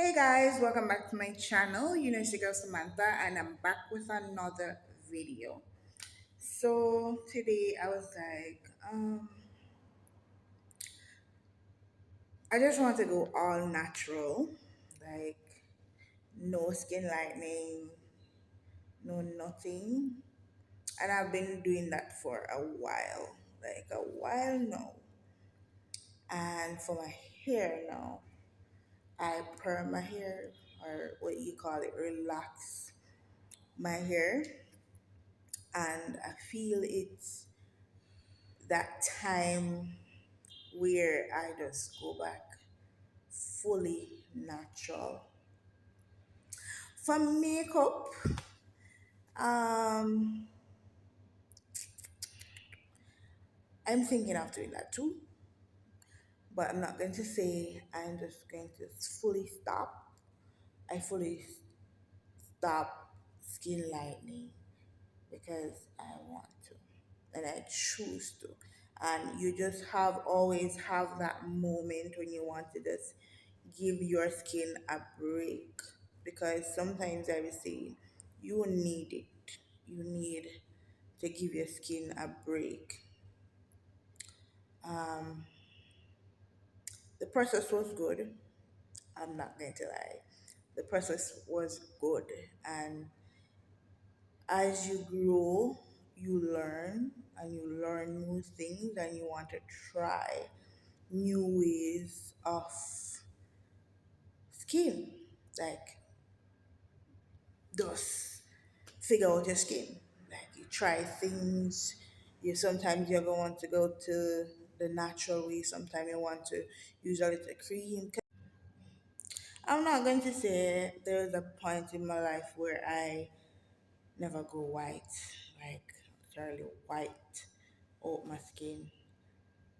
Hey guys, welcome back to my channel. It's your girl Samantha, and I'm back with another video. So today I was like, I just want to go all natural, like no skin lightening, no nothing. And I've been doing that for a while, like a while now. And for my hair now, I perm my hair, or what you call it, relax my hair, and I feel it's that time where I just go back fully natural. For makeup, um, I'm thinking of doing that too, but I'm not going to say I'm just going to fully stop. I fully stop skin lightening because I want to and I choose to. And you just have always have that moment when you want to just give your skin a break, because sometimes I will say you need it. You need to give your skin a break. Um, the process was good. I'm not going to lie. The process was good, and as you grow, you learn and you learn new things, and you want to try new ways of skin, like just figure out your skin. Like you try things. You sometimes you're going to want to go to the natural way. Sometimes you want to use a little cream. I'm not going to say there was a point in my life where I never go white, like literally white out my skin.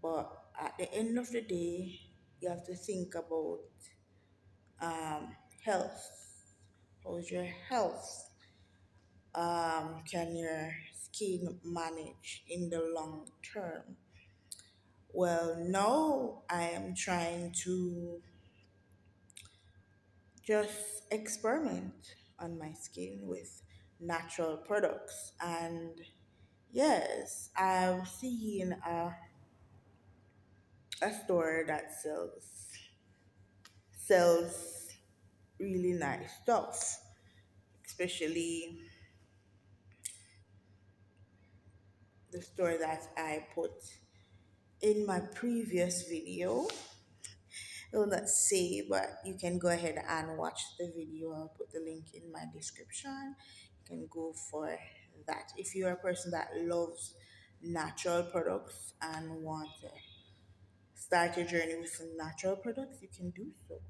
But at the end of the day, you have to think about health. How's your health? Can your skin manage in the long term? Well, no, I am trying to just experiment on my skin with natural products. And yes, I've seen a store that sells really nice stuff, especially the store that I put in my previous video. I will not say, but you can go ahead and watch the video. I'll put the link in my description. You can go for that. If you're a person that loves natural products and want to start your journey with some natural products, you can do so.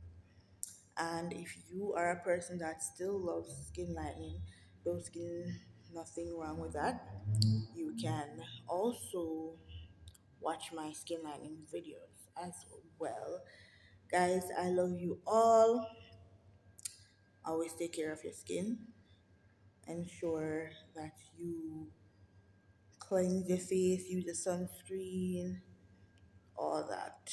And if you are a person that still loves skin lightening, though skin, nothing wrong with that, you can also watch my skin lightening videos as well. Guys, I love you all. Always take care of your skin. Ensure that you cleanse your face, use a sunscreen, all that.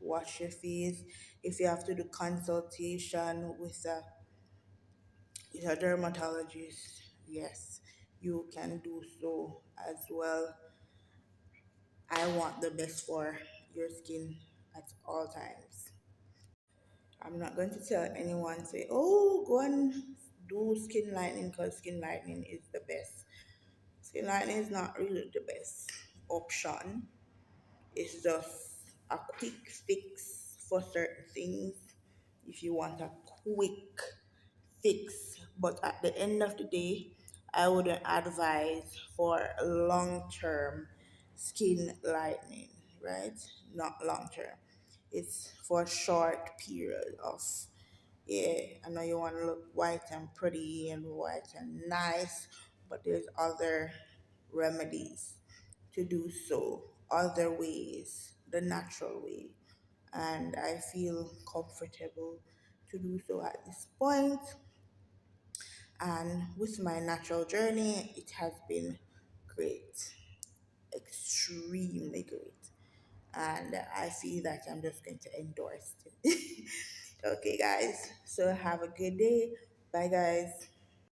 Wash your face. If you have to do consultation with a dermatologist, yes, you can do so as well. I want the best for your skin at all times. I'm not going to tell anyone, say, oh, go and do skin lightening because skin lightening is the best. Skin lightening is not really the best option. It's just a quick fix for certain things if you want a quick fix. But at the end of the day, I wouldn't advise for long term skin lightening, right? Not long term. It's for a short period of, yeah, I know you want to look white and pretty and white and nice, but there's other remedies to do so, other ways, the natural way. And I feel comfortable to do so at this point. And with my natural journey, it has been great, extremely great. And I feel that I'm just going to endorse it. Okay, guys. So have a good day. Bye, guys.